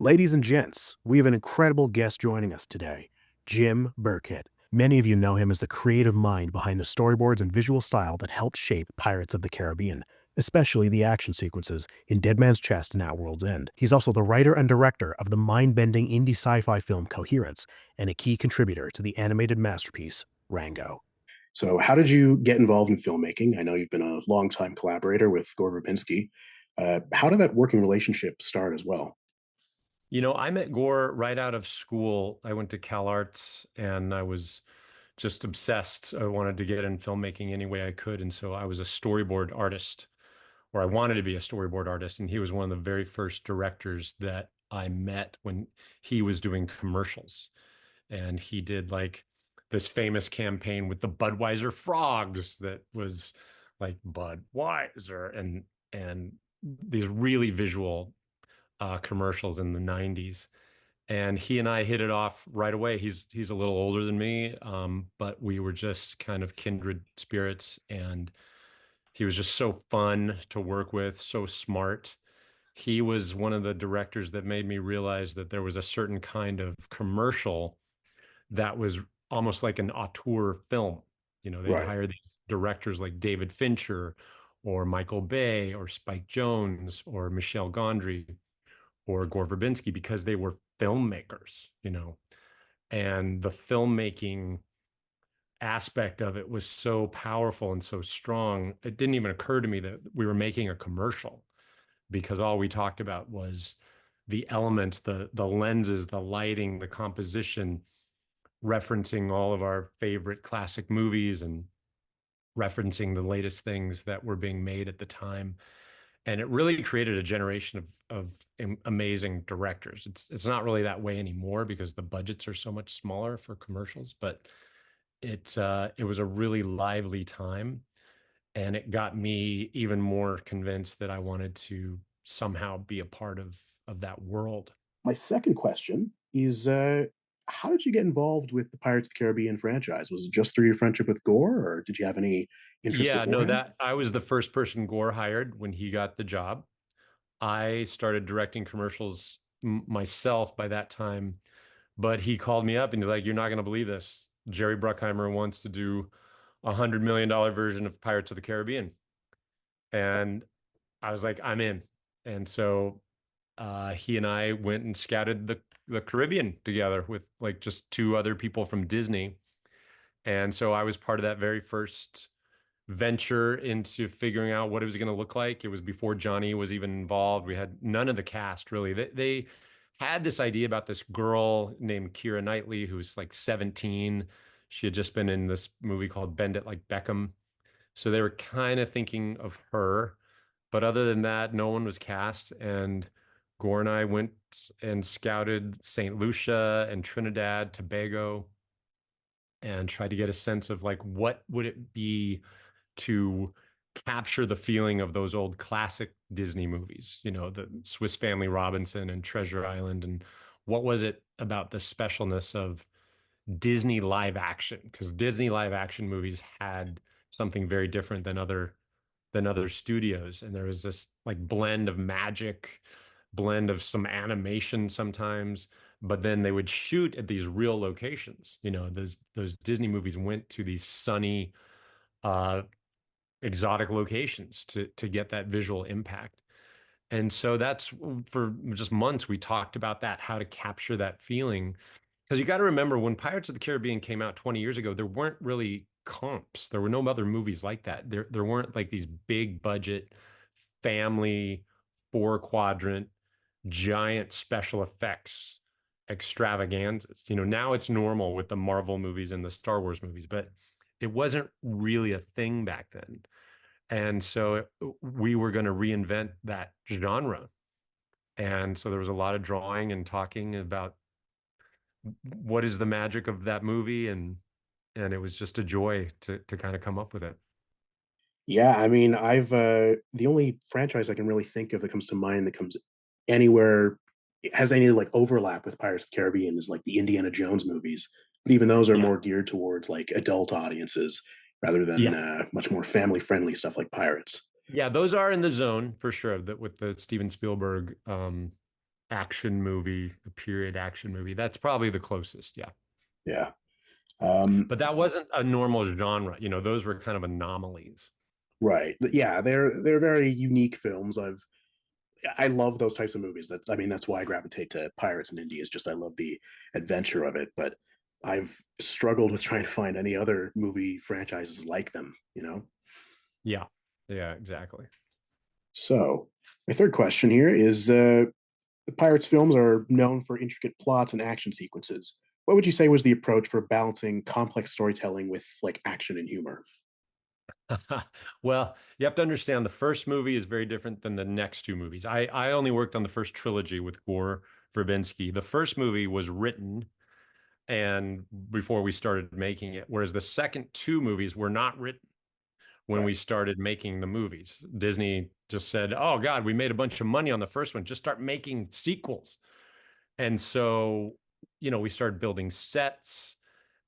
Ladies and gents, we have an incredible guest joining us today, Jim Byrkit. Many of you know him as the creative mind behind the storyboards and visual style that helped shape Pirates of the Caribbean, especially the action sequences in Dead Man's Chest and At World's End. He's also the writer and director of the mind-bending indie sci-fi film Coherence and a key contributor to the animated masterpiece Rango. So, how did you get involved in filmmaking? I know you've been a longtime collaborator with Gore Verbinski. How did that working relationship start as well? I met Gore right out of school. I went to Cal Arts and I was just obsessed. I wanted to get in filmmaking any way I could. And so I was a storyboard artist, or I wanted to be a storyboard artist. And he was one of the very first directors that I met when he was doing commercials. And he did like this famous campaign with the Budweiser frogs that was like Budweiser and these really visual commercials in the 90s. And he and I hit it off right away. He's a little older than me, but we were just kind of kindred spirits. And he was just so fun to work with, so smart. He was one of the directors that made me realize that there was a certain kind of commercial that was almost like an auteur film. They'd Right. hire these directors like David Fincher or Michael Bay or Spike Jones or Michel Gondry or Gore Verbinski because they were filmmakers. And the filmmaking aspect of it was so powerful and so strong. It didn't even occur to me that we were making a commercial because all we talked about was the elements, the lenses, the lighting, the composition, referencing all of our favorite classic movies and referencing the latest things that were being made at the time. And it really created a generation of amazing directors. It's not really that way anymore because the budgets are so much smaller for commercials, but it was a really lively time, and it got me even more convinced that I wanted to somehow be a part of that world. My second question is how did you get involved with the Pirates of the Caribbean franchise? Was it just through your friendship with Gore, or did you have any interest Yeah, no, beforehand? that I was the first person Gore hired when he got the job. I started directing commercials myself by that time, but he called me up and he's like, "You're not going to believe this. Jerry Bruckheimer wants to do $100 million version of Pirates of the Caribbean." And I was like, "I'm in." And so he and I went and scouted the Caribbean together with like just two other people from Disney. And so I was part of that very first venture into figuring out what it was going to look like. It was before Johnny was even involved. We had none of the cast really. They had this idea about this girl named Keira Knightley who's like 17. She had just been in this movie called Bend It Like Beckham. So they were kind of thinking of her. But other than that, no one was cast. And Gore and I went and scouted St. Lucia and Trinidad, Tobago, and tried to get a sense of like what would it be to capture the feeling of those old classic Disney movies, the Swiss Family Robinson and Treasure Island. And what was it about the specialness of Disney live action? Because Disney live action movies had something very different than other studios. And there was this like blend of magic, blend of some animation sometimes, but then they would shoot at these real locations. Those Disney movies went to these sunny, uh, exotic locations to get that visual impact. And so that's for just months we talked about that, how to capture that feeling. Because you got to remember when Pirates of the Caribbean came out 20 years ago, there weren't really comps. There were no other movies like that. There weren't like these big budget family 4 quadrant giant special effects extravaganzas. Now it's normal with the Marvel movies and the Star Wars movies, but it wasn't really a thing back then. And so we were going to reinvent that genre. And so there was a lot of drawing and talking about what is the magic of that movie, and it was just a joy to kind of come up with it. Yeah, I mean, I've the only franchise I can really think of that comes to mind that comes anywhere has any like overlap with Pirates of the Caribbean is like the Indiana Jones movies. But even those are Yeah. more geared towards like adult audiences rather than Yeah. much more family friendly stuff like Pirates. Yeah, those are in the zone for sure, that with the Steven Spielberg action movie, a period action movie. That's probably the closest, yeah. Yeah. Um, But that wasn't a normal genre. Those were kind of anomalies. right. Yeah, they're very unique films. I love those types of movies. I mean, that's why I gravitate to Pirates and Indy. Is just I love the adventure of it. But I've struggled with trying to find any other movie franchises like them. Yeah. Yeah, exactly. So my third question here is: the Pirates films are known for intricate plots and action sequences. What would you say was the approach for balancing complex storytelling with like action and humor? Well, you have to understand the first movie is very different than the next two movies. I only worked on the first trilogy with Gore Verbinski. The first movie was written and before we started making it, whereas the second two movies were not written when Right. we started making the movies. Disney just said, "Oh God, we made a bunch of money on the first one. Just start making sequels." And so, we started building sets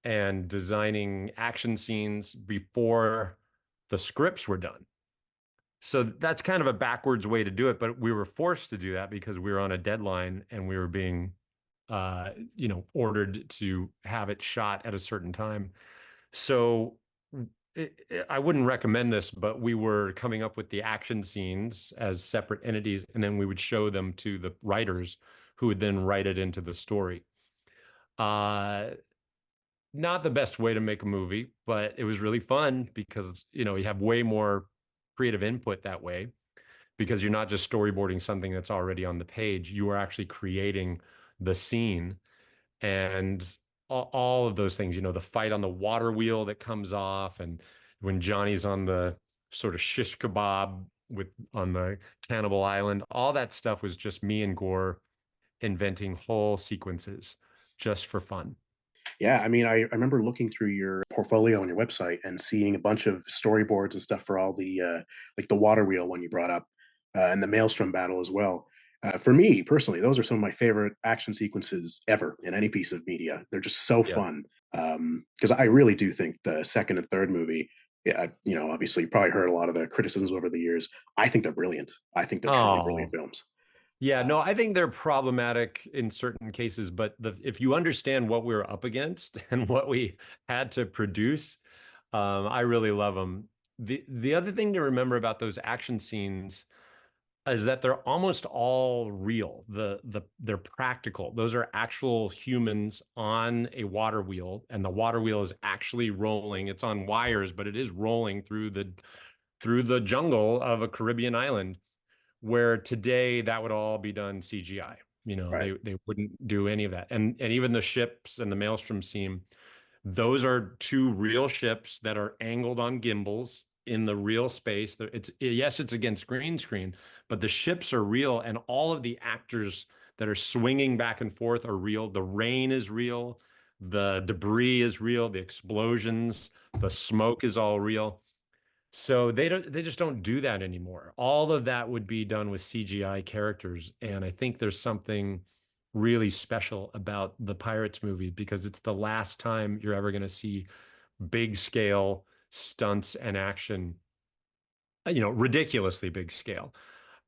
and designing action scenes before the scripts were done. So that's kind of a backwards way to do it, but we were forced to do that because we were on a deadline and we were being, ordered to have it shot at a certain time. So I wouldn't recommend this, but we were coming up with the action scenes as separate entities, and then we would show them to the writers who would then write it into the story. Uh, Not the best way to make a movie, but it was really fun because, you have way more creative input that way because you're not just storyboarding something that's already on the page. You are actually creating the scene and all of those things, the fight on the water wheel that comes off, and when Johnny's on the sort of shish kebab with on the cannibal island, all that stuff was just me and Gore inventing whole sequences just for fun. Yeah, I mean, I remember looking through your portfolio on your website and seeing a bunch of storyboards and stuff for all the like the water wheel one you brought up, and the maelstrom battle as well. For me personally, those are some of my favorite action sequences ever in any piece of media. They're just so Yeah. fun because I really do think the second and third movie. Yeah, obviously, you probably heard a lot of the criticisms over the years. I think they're brilliant. I think they're truly brilliant Oh, films. yeah, no, I think they're problematic in certain cases, but if you understand what we were up against and what we had to produce, I really love them. The other thing to remember about those action scenes is that they're almost all real. They're practical. Those are actual humans on a water wheel, and the water wheel is actually rolling. It's on wires, but it is rolling through the jungle of a Caribbean island where today that would all be done CGI. Right. They wouldn't do any of that. And even the ships and the Maelstrom scene, those are two real ships that are angled on gimbals in the real space. It's yes, it's against green screen, but the ships are real, and all of the actors that are swinging back and forth are real. The rain is real, the debris is real, the explosions, the smoke is all real. So they just don't do that anymore. All of that would be done with CGI characters. And I think there's something really special about the Pirates movie because it's the last time you're ever going to see big scale stunts and action, ridiculously big scale.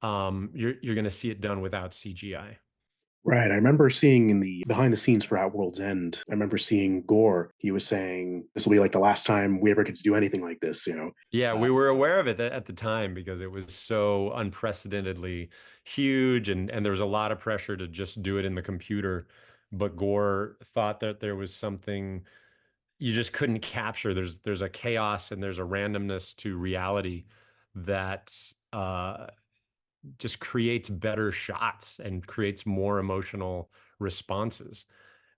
You're going to see it done without CGI. Right. I remember seeing in the behind the scenes for Outworld's End, I remember seeing Gore. He was saying this will be like the last time we ever get to do anything like this. Yeah, Uh, we were aware of it at the time because it was so unprecedentedly huge, and there was a lot of pressure to just do it in the computer. But Gore thought that there was something you just couldn't capture. There's a chaos and there's a randomness to reality that just creates better shots and creates more emotional responses.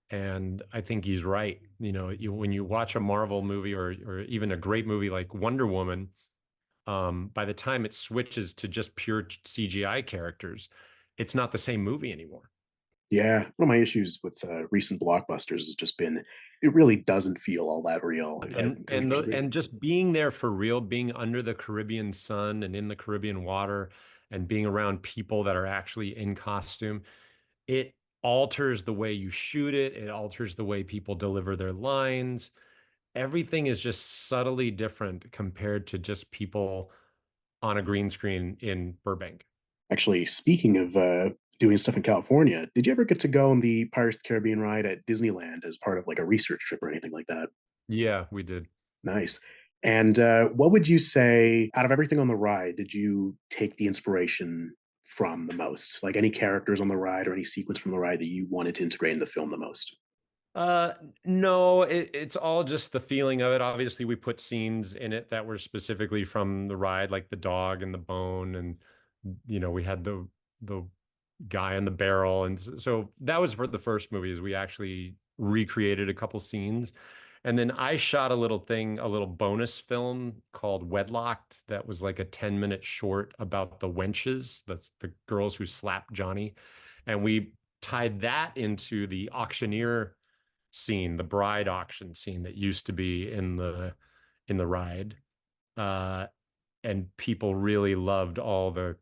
And I think he's right. When you watch a Marvel movie or even a great movie like Wonder Woman, by the time it switches to just pure CGI characters, it's not the same movie anymore. yeah, one of my issues with recent blockbusters has just been it really doesn't feel all that real. I And and completely the, agree. and just being there for real, being under the Caribbean sun and in the Caribbean water, and being around people that are actually in costume, it alters the way you shoot it. It alters the way people deliver their lines. Everything is just subtly different compared to just people on a green screen in Burbank. Actually, speaking of doing stuff in California. Did you ever get to go on the Pirates of the Caribbean ride at Disneyland as part of like a research trip or anything like that? Yeah, we did. Nice. And what would you say out of everything on the ride did you take the inspiration from the most? Like any characters on the ride or any sequence from the ride that you wanted to integrate in the film the most? Uh, no, it's all just the feeling of it. Obviously, we put scenes in it that were specifically from the ride, like the dog and the bone, and we had the guy in the barrel, and so that was for the first movies. We actually recreated a couple scenes, and then I shot a little bonus film called Wedlocked. That was like a 10-minute short about the wenches, that's the girls who slapped Johnny, and we tied that into the auctioneer scene, the bride auction scene that used to be in the ride. Uh, and people really loved all the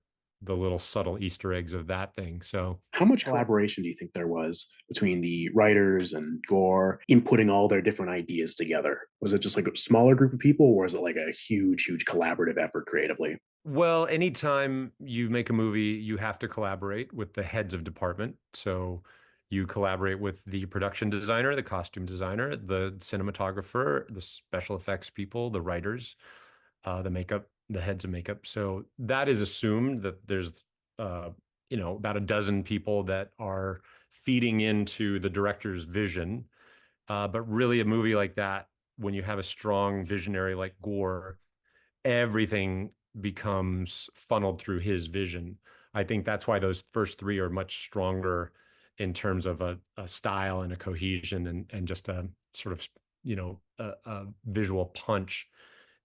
little subtle Easter eggs of that thing. So How much collaboration do you think there was between the writers and Gore inputting all their different ideas together? Was it just like a smaller group of people, or was it like a huge, huge collaborative effort creatively? well, anytime you make a movie, you have to collaborate with the heads of department. So you collaborate with the production designer, the costume designer, the cinematographer, the special effects people, the writers, the makeup, the heads of makeup. So that is assumed that there's, uh, about a dozen people that are feeding into the director's vision. But really, a movie like that, when you have a strong visionary like Gore, everything becomes funneled through his vision. I think that's why those first three are much stronger in terms of a style and a cohesion and just a sort of, a visual punch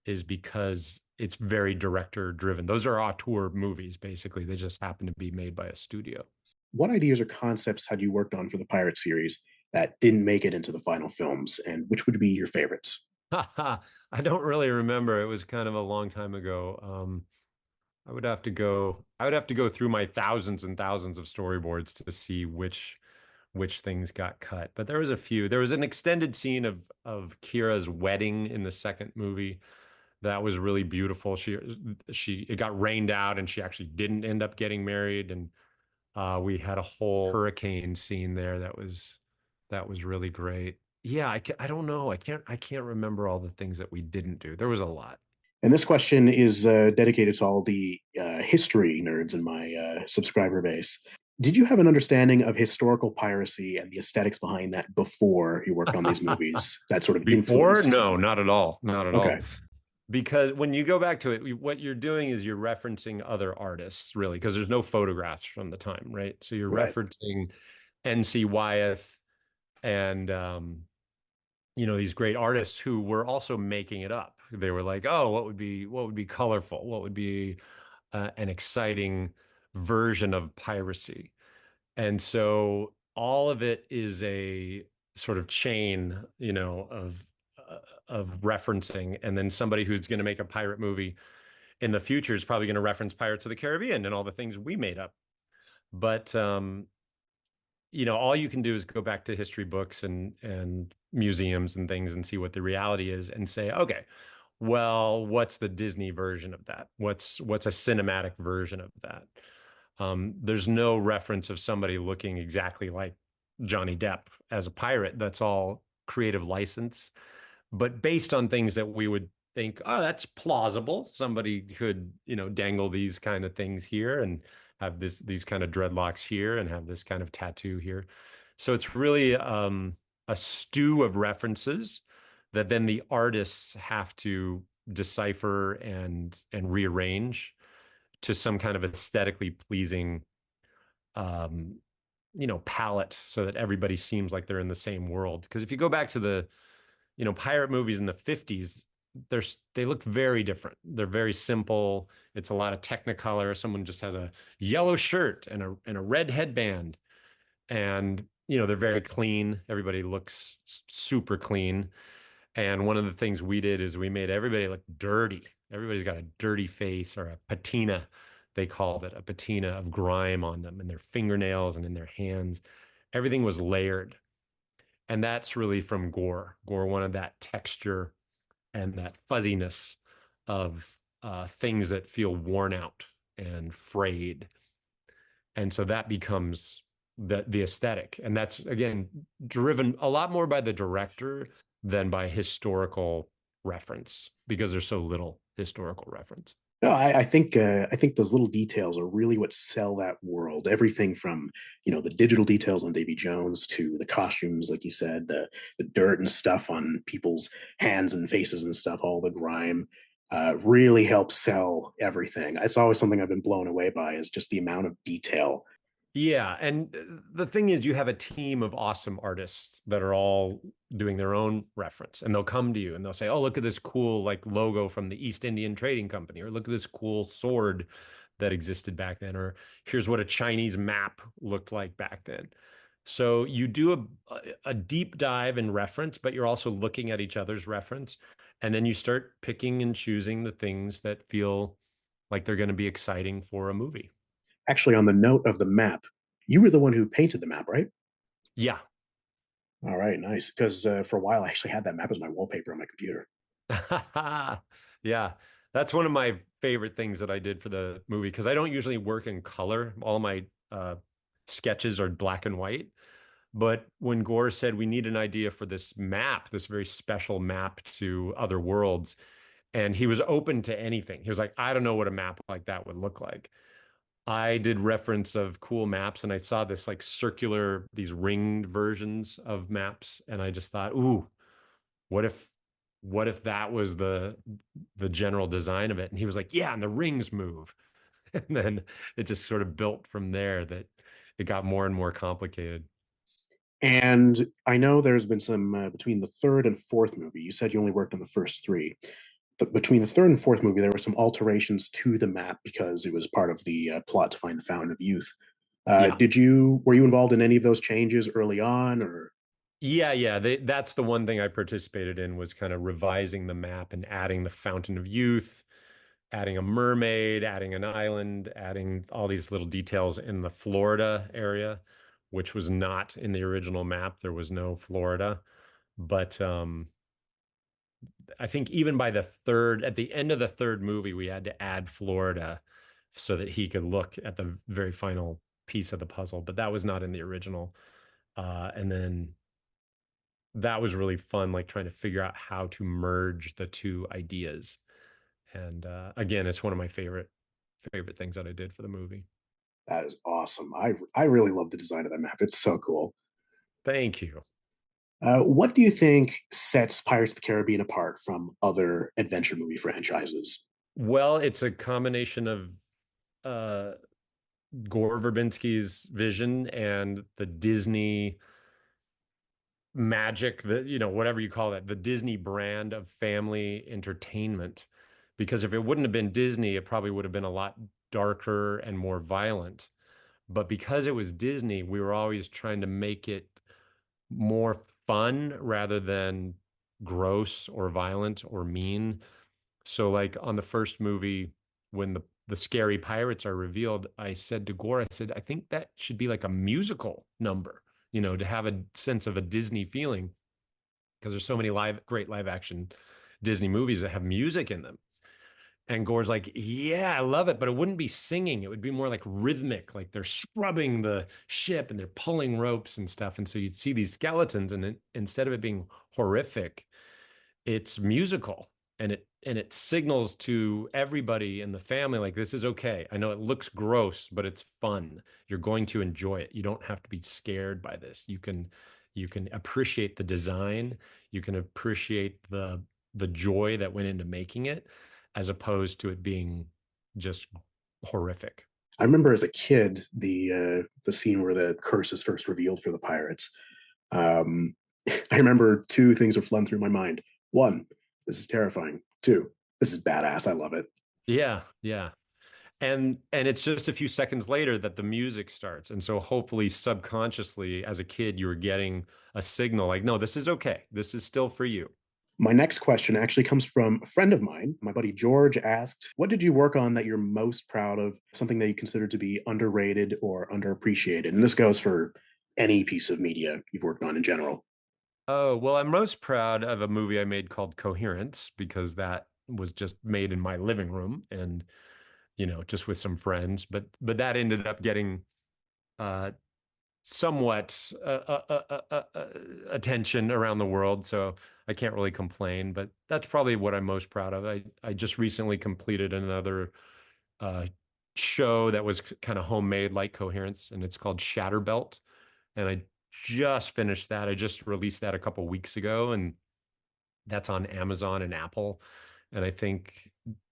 is because it's very director driven. Those are auteur movies, basically. They just happen to be made by a studio. What ideas or concepts had you worked on for the Pirate series that didn't make it into the final films, and which would be your favorites? I don't really remember. It was kind of a long time ago. I would have to go through my thousands and thousands of storyboards to see which things got cut. But there was a few. There was an extended scene of Kira's wedding in the second movie that was really beautiful. She it got rained out and she actually didn't end up getting married. And we had a whole hurricane scene there that was really great. Yeah, I don't know. I can't remember all the things that we didn't do. There was a lot. And this question is dedicated to all the history nerds in my subscriber base. Did you have an understanding of historical piracy and the aesthetics behind that before you worked on these movies that sort of Before? influenced? No, not at all. Not at all. Okay, Because when you go back to it, what you're doing is you're referencing other artists, really, because there's no photographs from the time, right? So you're right. referencing N.C. Wyeth and these great artists who were also making it up. They were like, oh, what would be colorful? What would be an exciting version of piracy? And so all of it is a sort of chain, of referencing, and then somebody who's going to make a pirate movie in the future is probably going to reference Pirates of the Caribbean and all the things we made up. But all you can do is go back to history books and museums and things and see what the reality is and say, okay, well, what's the Disney version of that? What's a cinematic version of that? There's no reference of somebody looking exactly like Johnny Depp as a pirate. That's all creative license, but based on things that we would think, oh, that's plausible. Somebody could, dangle these kind of things here and have these kind of dreadlocks here and have this kind of tattoo here. So it's really a stew of references that then the artists have to decipher and rearrange to some kind of aesthetically pleasing um, palette so that everybody seems like they're in the same world. Because if you go back to the pirate movies in the 50s, they look very different. They're very simple. It's a lot of technicolor. Someone just has a yellow shirt and a red headband, and they're very clean. Everybody looks super clean. And one of the things we did is we made everybody look dirty. Everybody's got a dirty face or a patina, they called it, a patina of grime on them and their fingernails and in their hands. Everything was layered. And that's really from Gore. Gore wanted that texture and that fuzziness of things that feel worn out and frayed. And so that becomes the aesthetic. And that's again driven a lot more by the director than by historical reference because there's so little historical reference. No, I think those little details are really what sell that world. Everything from the digital details on Davy Jones to the costumes, like you said, the dirt and stuff on people's hands and faces and stuff, all the grime, really helps sell everything. It's always something I've been blown away by is just the amount of detail. Yeah, and the thing is, you have a team of awesome artists that are all doing their own reference, and they'll come to you and they'll say, "Oh, look at this cool like logo from the East Indian Trading Company," or "Look at this cool sword that existed back then," or "Here's what a Chinese map looked like back then." So you do a deep dive in reference, but you're also looking at each other's reference, and then you start picking and choosing the things that feel like they're going to be exciting for a movie. Actually, on the note of the map, you were the one who painted the map, right? Yeah. All right, nice. Because for a while, I actually had that map as my wallpaper on my computer. Yeah, that's one of my favorite things that I did for the movie because I don't usually work in color. All my sketches are black and white. But when Gore said we need an idea for this map, this very special map to other worlds, and he was open to anything. He was like, I don't know what a map like that would look like. I did reference of cool maps and I saw this like circular, these ringed versions of maps, and I just thought, ooh, what if that was the general design of it? And he was like, yeah, and the rings move. And then it just sort of built from there that it got more and more complicated. And I know there's been some between the third and fourth movie. You said you only worked on the first three. But between the third and fourth movie, there were some alterations to the map because it was part of the plot to find the Fountain of Youth. Yeah. Did you were you involved in any of those changes early on, or Yeah. That's the one thing I participated in was kind of revising the map and adding the Fountain of Youth, adding a mermaid, adding an island, adding all these little details in the Florida area, which was not in the original map. There was no Florida. But I think even by at the end of the third movie, we had to add Florida so that he could look at the very final piece of the puzzle. But that was not in the original. And then that was really fun, like trying to figure out how to merge the two ideas. And again, it's one of my favorite things that I did for the movie. that is awesome. I really love the design of that map. It's so cool. Thank you. What do you think sets Pirates of the Caribbean apart from other adventure movie franchises? Well, it's a combination of uh, Gore Verbinski's vision and the Disney magic, whatever you call it, the Disney brand of family entertainment. Because if it wouldn't have been Disney, it probably would have been a lot darker and more violent. But because it was Disney, we were always trying to make it more fun rather than gross or violent or mean. So like on the first movie, when the scary pirates are revealed, I said to Gore, I said, I think that should be like a musical number, to have a sense of a Disney feeling, because there's so many great live action Disney movies that have music in them. And Gore's like, yeah, I love it, but it wouldn't be singing. It would be more like rhythmic, like they're scrubbing the ship and they're pulling ropes and stuff. And so you'd see these skeletons, and instead of it being horrific, it's musical, and it signals to everybody in the family like this is okay. I know it looks gross, but it's fun. You're going to enjoy it. You don't have to be scared by this. You can appreciate the design. You can appreciate the joy that went into making it as opposed to it being just horrific. I remember as a kid the scene where the curse is first revealed for the pirates. Um, I remember two things were flooding through my mind. One, this is terrifying. Two, this is badass. I love it. Yeah. And it's just a few seconds later that the music starts. And so hopefully subconsciously as a kid, you were getting a signal like, no, this is okay. This is still for you. My next question actually comes from a friend of mine. My buddy George asked, what did you work on that you're most proud of? Something that you consider to be underrated or underappreciated? And this goes for any piece of media you've worked on in general. Oh, well, I'm most proud of a movie I made called Coherence because that was just made in my living room and, just with some friends. But that ended up getting uh, somewhat attention around the world. So I can't really complain, but that's probably what I'm most proud of. I just recently completed another uh, show that was kind of homemade like Coherence, and it's called Shatterbelt. And I just finished that. I just released that a couple weeks ago, and that's on Amazon and Apple. And I think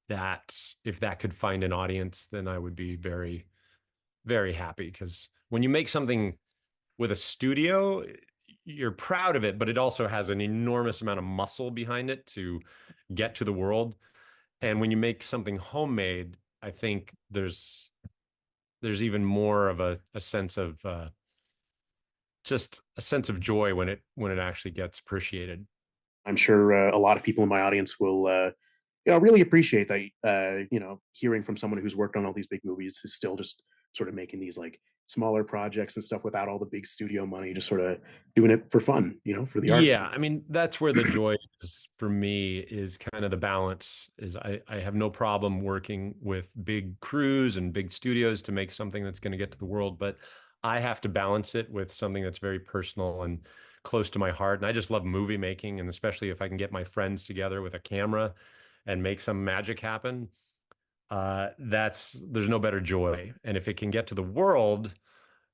that if that could find an audience, then I would be very, very happy because when you make something with a studio, you're proud of it, but it also has an enormous amount of muscle behind it to get to the world. And when you make something homemade, I think there's even more of a sense of just a sense of joy when it actually gets appreciated. I'm sure a lot of people in my audience will, really appreciate that. Hearing from someone who's worked on all these big movies is still just sort of making these like smaller projects and stuff without all the big studio money, just sort of doing it for fun, for the art. Yeah, I mean, that's where the joy is for me is kind of the balance is I have no problem working with big crews and big studios to make something that's going to get to the world, but I have to balance it with something that's very personal and close to my heart. And I just love movie making, and especially if I can get my friends together with a camera and make some magic happen, that's there's no better joy. And if it can get to the world,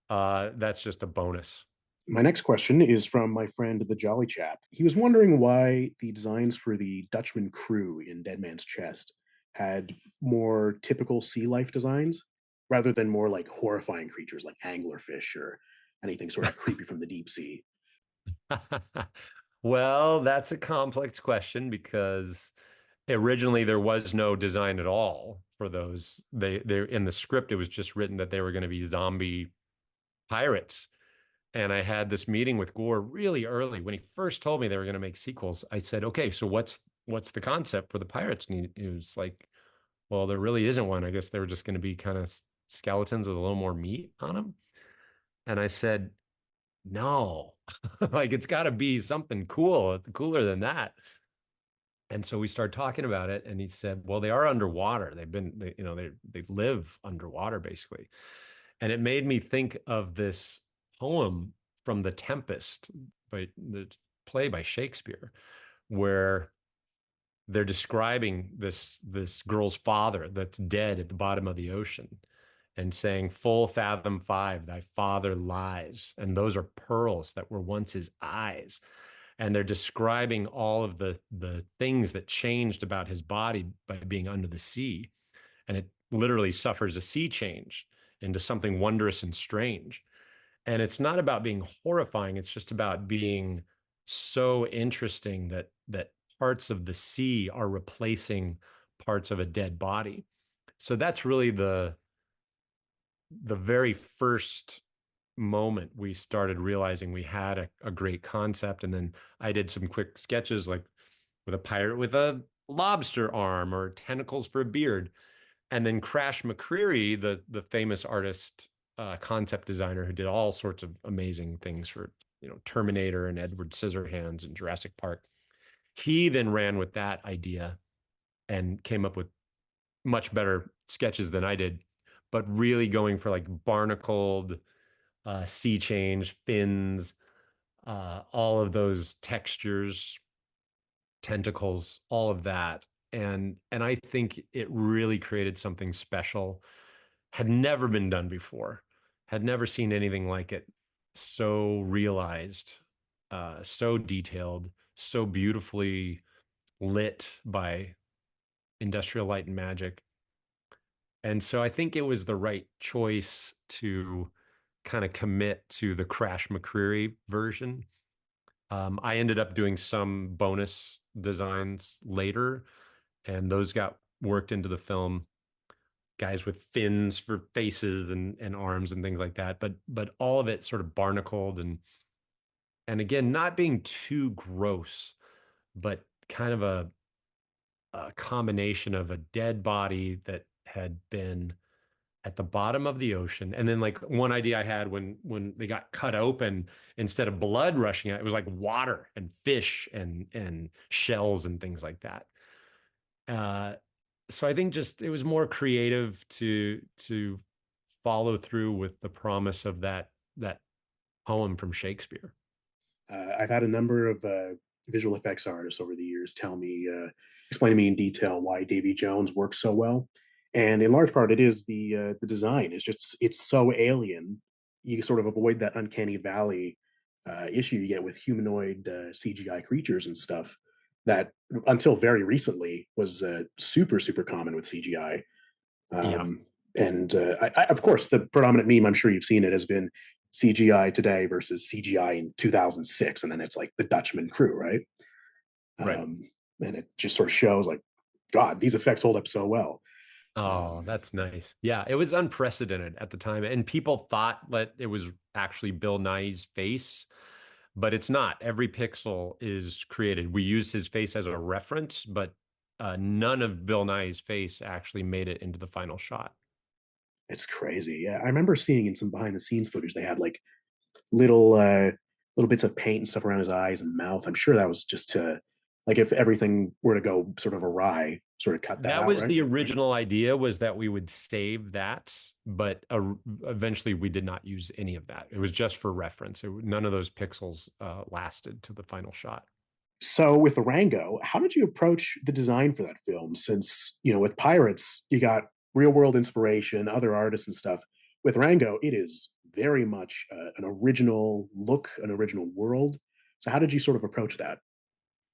that's just a bonus. My next question is from my friend the Jolly Chap. He was wondering why the designs for the Dutchman crew in Dead Man's Chest had more typical sea life designs rather than more like horrifying creatures like anglerfish or anything sort of creepy from the deep sea. Well, that's a complex question because originally there was no design at all for those. They in the script it was just written that they were going to be zombie pirates. And I had this meeting with Gore really early when he first told me they were going to make sequels. I said, "Okay, so what's the concept for the pirates?" And he was like, "Well, there really isn't one. I guess they were just going to be kind of skeletons with a little more meat on them." And I said, "No, like it's got to be something cool, cooler than that." And so we started talking about it, and he said, "Well, they are underwater. They live underwater basically." And it made me think of this poem from The Tempest, by the play by Shakespeare, where they're describing this girl's father that's dead at the bottom of the ocean and saying, "Full fathom five, thy father lies, and those are pearls that were once his eyes." And they're describing all of the things that changed about his body by being under the sea, and it literally suffers a sea change into something wondrous and strange. And it's not about being horrifying, it's just about being so interesting that parts of the sea are replacing parts of a dead body. So that's really the very first moment we started realizing we had a great concept. And then I did some quick sketches like with a pirate with a lobster arm or tentacles for a beard. And then Crash McCreary, the famous artist, concept designer who did all sorts of amazing things for Terminator and Edward Scissorhands and Jurassic Park. He then ran with that idea and came up with much better sketches than I did, but really going for like barnacled sea change, fins, all of those textures, tentacles, all of that. And I think it really created something special. Had never been done before. Had never seen anything like it. So realized, so detailed, so beautifully lit by industrial light and magic. And so I think it was the right choice to kind of commit to the Crash McCreary version. I ended up doing some bonus designs later, and those got worked into the film. Guys with fins for faces and arms and things like that, but all of it sort of barnacled and again, not being too gross, but kind of a combination of a dead body that had been at the bottom of the ocean. And then like one idea I had when they got cut open, instead of blood rushing out, it was like water and fish and shells and things like that. Uh, so I think just it was more creative to follow through with the promise of that poem from Shakespeare. I've had a number of visual effects artists over the years tell me, explain to me in detail why Davy Jones works so well, and in large part, it is the design. It's so alien. You sort of avoid that uncanny valley issue you get with humanoid CGI creatures and stuff that until very recently was super common with CGI. Yeah, And of course, the predominant meme, I'm sure you've seen it, has been CGI today versus CGI in 2006. And then it's like the Dutchman crew, right? right. Um, and it just sort of shows like, God, these effects hold up so well. Oh, Um, that's nice. Yeah, it was unprecedented at the time, and people thought that it was actually Bill Nye's face, but it's not. Every pixel is created. We used his face as a reference, but none of Bill Nye's face actually made it into the final shot. it's crazy. Yeah, I remember seeing in some behind the scenes footage they had like little bits of paint and stuff around his eyes and mouth. I'm sure that was just to like if everything were to go sort of awry, sort of cut that That out, was right? the original idea, was that we would save that, but eventually we did not use any of that. It was just for reference. None of those pixels lasted to the final shot. So with Rango, how did you approach the design for that film? Since with Pirates, you got real world inspiration, other artists and stuff. With Rango, it is very much an original look, an original world. So how did you sort of approach that?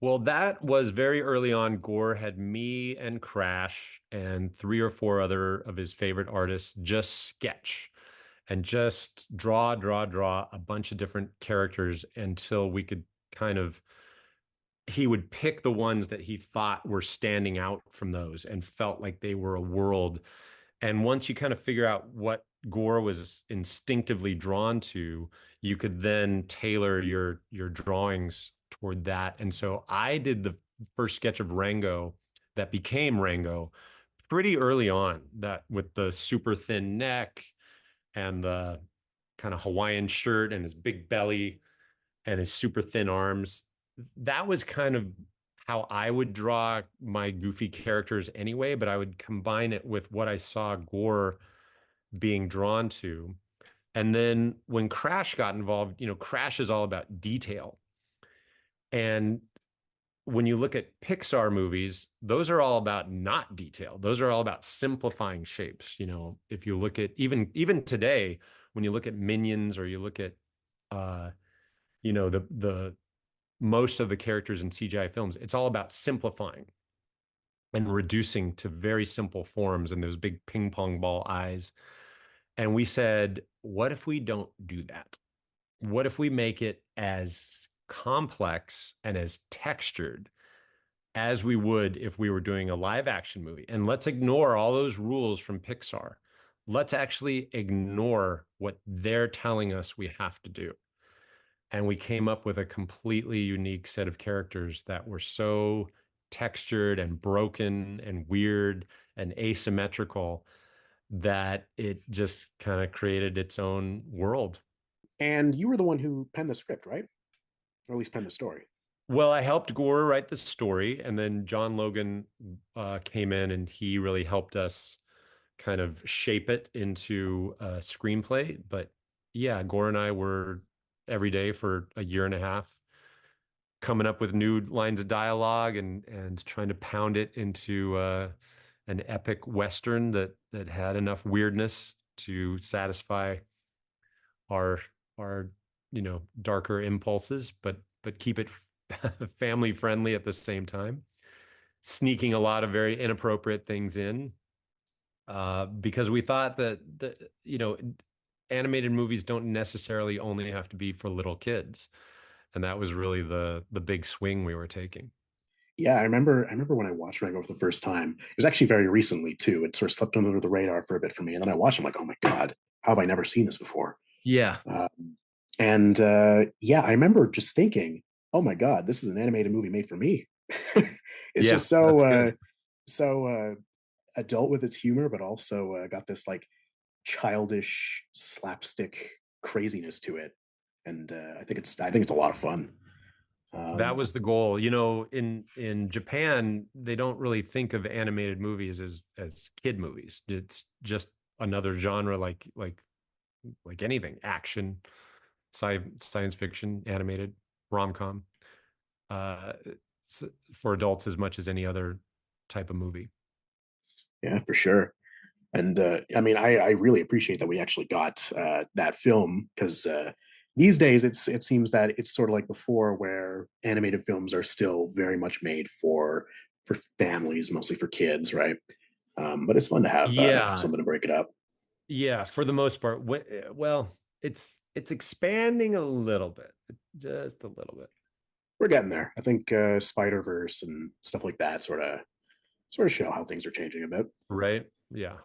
Well, that was very early on. Gore had me and Crash and three or four other of his favorite artists just sketch and just draw a bunch of different characters until we could kind of, he would pick the ones that he thought were standing out from those and felt like they were a world. And once you kind of figure out what Gore was instinctively drawn to, you could then tailor your drawings toward that. And so I did the first sketch of Rango that became Rango pretty early on, that with the super thin neck and the kind of Hawaiian shirt and his big belly and his super thin arms. That was kind of how I would draw my goofy characters anyway, but I would combine it with what I saw Gore being drawn to. And then when Crash got involved, Crash is all about detail. And when you look at Pixar movies, those are all about not detail. Those are all about simplifying shapes. If you look at even today, when you look at Minions or you look at uh, the most of the characters in CGI films, it's all about simplifying and reducing to very simple forms and those big ping pong ball eyes. And we said, what if we don't do that? What if we make it as complex and as textured as we would if we were doing a live action movie? And let's ignore all those rules from Pixar. Let's actually ignore what they're telling us we have to do. And we came up with a completely unique set of characters that were so textured and broken and weird and asymmetrical that it just kind of created its own world. And you were the one who penned the script, right? Or at least penned the story. Well, I helped Gore write the story, and then John Logan came in and he really helped us kind of shape it into a screenplay. But yeah, Gore and I were every day for a year and a half coming up with new lines of dialogue and trying to pound it into an epic western that had enough weirdness to satisfy our our darker impulses, but keep it family friendly at the same time, sneaking a lot of very inappropriate things in, because we thought that animated movies don't necessarily only have to be for little kids, and that was really the big swing we were taking. Yeah, I remember when I watched Rango for the first time. It was actually very recently too. It sort of slept under the radar for a bit for me, and then I watched. I'm like, oh my god, how have I never seen this before? Yeah, And yeah, I remember just thinking, oh my god, this is an animated movie made for me. It's yeah, just that's good. so adult with its humor, but also got this like childish slapstick craziness to it, and I think it's a lot of fun. That Um, was the goal. In Japan, they don't really think of animated movies as kid movies. It's just another genre like anything, action, science fiction, animated, rom-com, uh, for adults as much as any other type of movie. Yeah, for sure. And I mean, I really appreciate that we actually got that film because these days it seems that it's sort of like before, where animated films are still very much made for families, mostly for kids, right? But it's fun to have Yeah, something to break it up. yeah, for the most part. Well, it's expanding a little bit, just a little bit, We're getting there. I think Spider Verse and stuff like that sort of show how things are changing a bit. right? Yeah.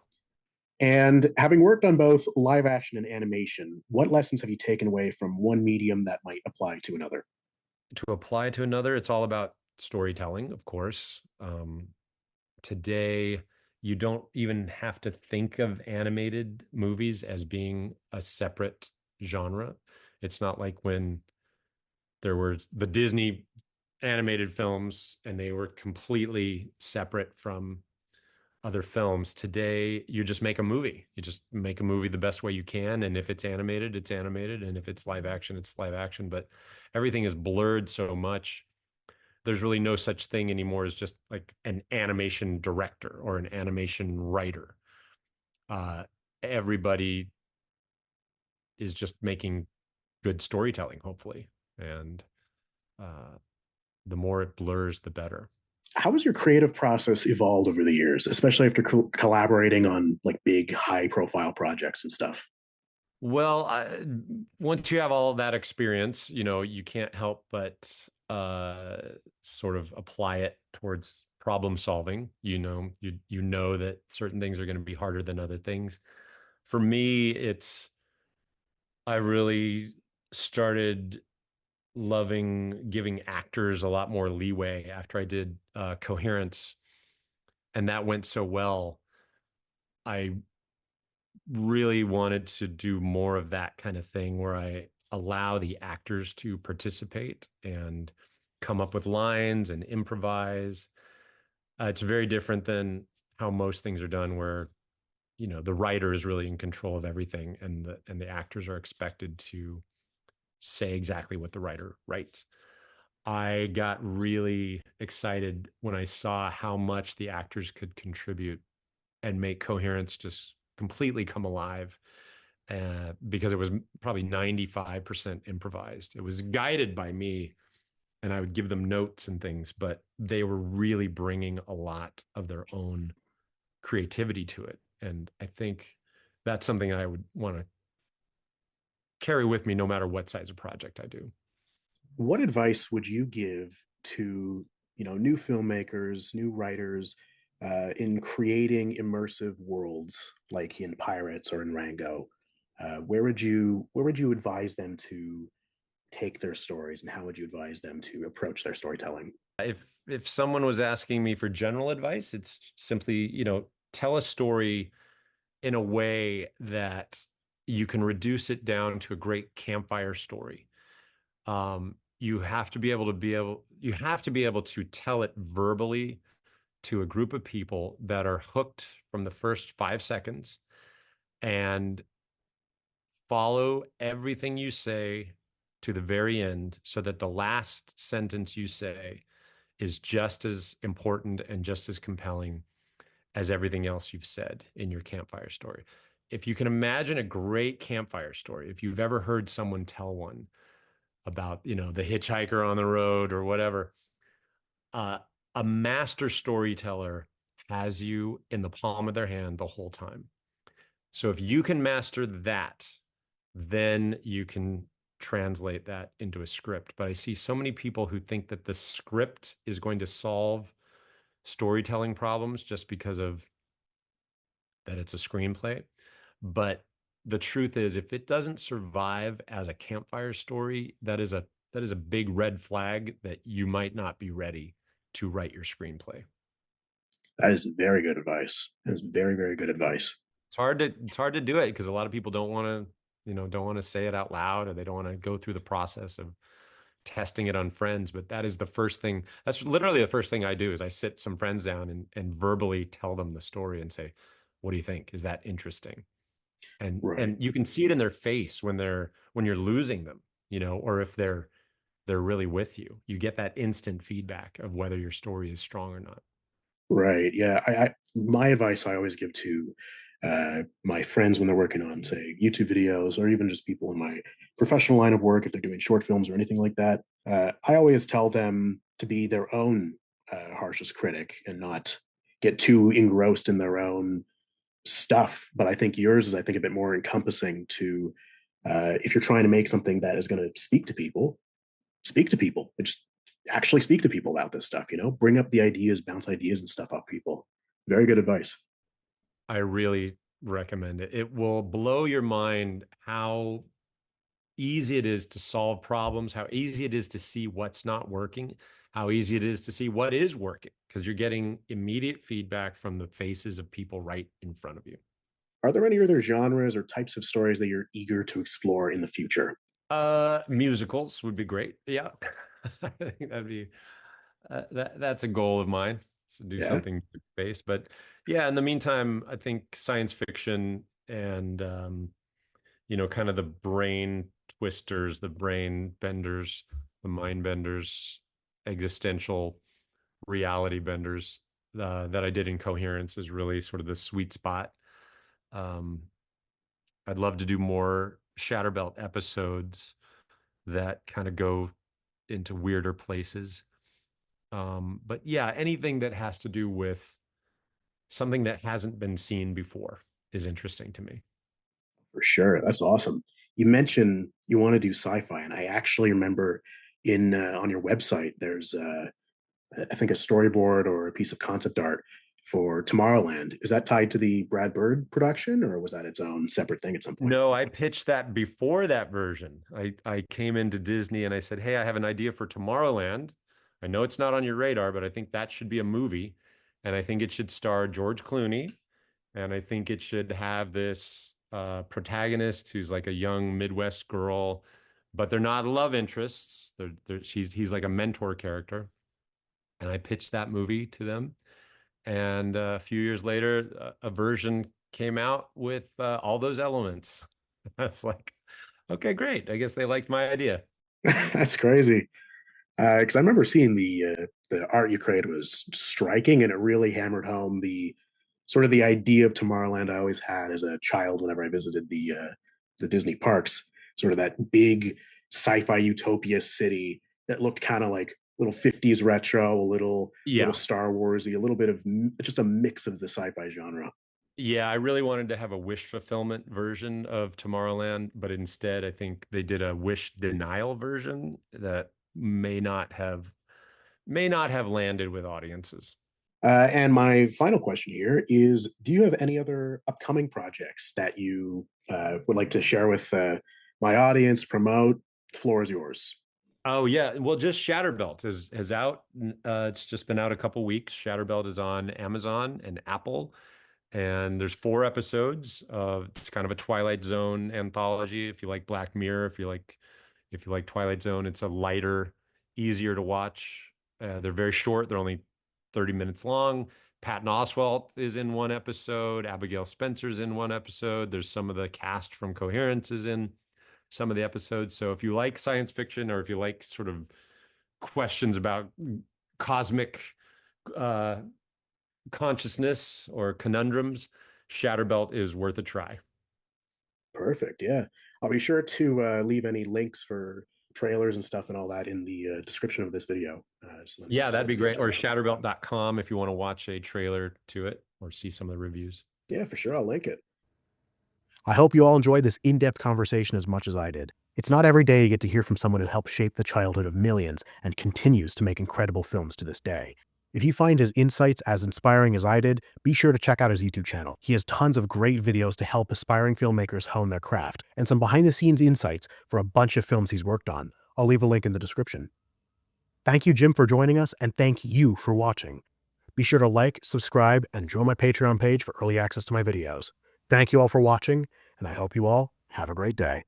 And having worked on both live action and animation, what lessons have you taken away from one medium that might apply to another? To apply to another, it's all about storytelling, of course. Today, you don't even have to think of animated movies as being a separate genre. It's not like when there were the Disney animated films and they were completely separate from other films. Today, you just make a movie. You just make a movie the best way you can. And if it's animated, it's animated. And if it's live action, it's live action. But everything is blurred so much. There's really no such thing anymore as just like an animation director or an animation writer. Uh, Everybody is just making good storytelling, hopefully. And uh, the more it blurs, the better. How has your creative process evolved over the years, especially after collaborating on like big, high profile projects and stuff? Well, once you have all of that experience, you can't help but sort of apply it towards problem solving. You know that certain things are going to be harder than other things. For me, I really started loving giving actors a lot more leeway after I did Coherence, and that went so well. I really wanted to do more of that kind of thing where I allow the actors to participate and come up with lines and improvise. It's very different than how most things are done, where the writer is really in control of everything, and the actors are expected to say exactly what the writer writes. I got really excited when I saw how much the actors could contribute and make Coherence just completely come alive, because it was probably 95% improvised. It was guided by me, and I would give them notes and things, but they were really bringing a lot of their own creativity to it. And I think that's something I would want to carry with me no matter what size of project I do. What advice would you give to new filmmakers, new writers in creating immersive worlds like in Pirates or in Rango? Where would you advise them to take their stories, and how would you advise them to approach their storytelling? If someone was asking me for general advice, it's simply, tell a story in a way that you can reduce it down to a great campfire story. You have to be able to tell it verbally to a group of people that are hooked from the first 5 seconds and follow everything you say to the very end, so that the last sentence you say is just as important and just as compelling as everything else you've said in your campfire story. If you can imagine a great campfire story, if you've ever heard someone tell one about, the hitchhiker on the road or whatever, uh, a master storyteller has you in the palm of their hand the whole time. So if you can master that, then you can translate that into a script. But I see so many people who think that the script is going to solve storytelling problems just because of that it's a screenplay. But the truth is, if it doesn't survive as a campfire story, that is a big red flag that you might not be ready to write your screenplay. That is very good advice. That is very, very good advice. It's hard to do it because a lot of people don't want to say it out loud, or they don't want to go through the process of testing it on friends. But that is the first thing. That's literally the first thing I do is I sit some friends down and verbally tell them the story and say, What do you think? Is that interesting? Right. And you can see it in their face when you're losing them, or if they're really with you. You get that instant feedback of whether your story is strong or not. Right. Yeah. My advice I always give to my friends when they're working on, say, YouTube videos, or even just people in my professional line of work, if they're doing short films or anything like that, I always tell them to be their own harshest critic and not get too engrossed in their own stuff. But I think yours is, I think, a bit more encompassing to if you're trying to make something that is going to speak to people. Just actually speak to people about this stuff, bring up the ideas, bounce ideas and stuff off people. Very good advice. I really recommend it. It will blow your mind how easy it is to solve problems, how easy it is to see what's not working, how easy it is to see what is working, because you're getting immediate feedback from the faces of people right in front of you. Are there any other genres or types of stories that you're eager to explore in the future? Musicals would be great. Yeah. I think that's a goal of mine, is to do Yeah, something based. But yeah, in the meantime, I think science fiction and kind of the brain twisters, the brain benders, the mind benders, existential reality benders that I did in Coherence is really sort of the sweet spot. Um, I'd love to do more Shatterbelt episodes that kind of go into weirder places. But yeah, anything that has to do with something that hasn't been seen before is interesting to me. for sure. That's awesome. You mentioned you want to do sci-fi, and I actually remember in on your website there's I think a storyboard or a piece of concept art for Tomorrowland. Is that tied to the Brad Bird production, or was that its own separate thing at some point? No, I pitched that before that version. I came into Disney and I said, "Hey, I have an idea for Tomorrowland. I know it's not on your radar, but I think that should be a movie, and I think it should star George Clooney, and I think it should have this protagonist who's like a young Midwest girl, but they're not love interests. He's like a mentor character." And I pitched that movie to them, and a few years later, a version came out with all those elements. I was like, okay, great. I guess they liked my idea. That's crazy. Because I remember seeing the art you created was striking, and it really hammered home the sort of the idea of Tomorrowland I always had as a child whenever I visited the Disney parks. Sort of that big sci-fi utopia city that looked kind of like little 50s retro, a little Yeah. Star Warsy, a little bit of just a mix of the sci-fi genre. Yeah, I really wanted to have a wish fulfillment version of Tomorrowland, but instead I think they did a wish denial version that may not have landed with audiences. And my final question here is: do you have any other upcoming projects that you would like to share with my audience? Promote. The floor is yours. Oh yeah, well, just Shatterbelt is out. It's just been out a couple weeks. Shatterbelt is on Amazon and Apple, and there's 4 episodes. It's kind of a Twilight Zone anthology. If you like Black Mirror, if you like Twilight Zone, it's a lighter, easier to watch. They're very short. They're only 30 minutes long. Patton Oswalt is in one episode. Abigail Spencer's in one episode. There's some of the cast from Coherence is in some of the episodes. So if you like science fiction, or if you like sort of questions about cosmic uh, consciousness or conundrums, Shatterbelt is worth a try. Perfect. Yeah, I'll be sure to leave any links for trailers and stuff and all that in the description of this video, so that my Yeah, that'd audience be can go great. check Or it out. shatterbelt.com if you want to watch a trailer to it or see some of the reviews. Yeah, for sure. I'll link it. I hope you all enjoyed this in-depth conversation as much as I did. It's not every day you get to hear from someone who helped shape the childhood of millions and continues to make incredible films to this day. If you find his insights as inspiring as I did, be sure to check out his YouTube channel. He has tons of great videos to help aspiring filmmakers hone their craft, and some behind-the-scenes insights for a bunch of films he's worked on. I'll leave a link in the description. Thank you, Jim, for joining us, and thank you for watching. Be sure to like, subscribe, and join my Patreon page for early access to my videos. Thank you all for watching, and I hope you all have a great day.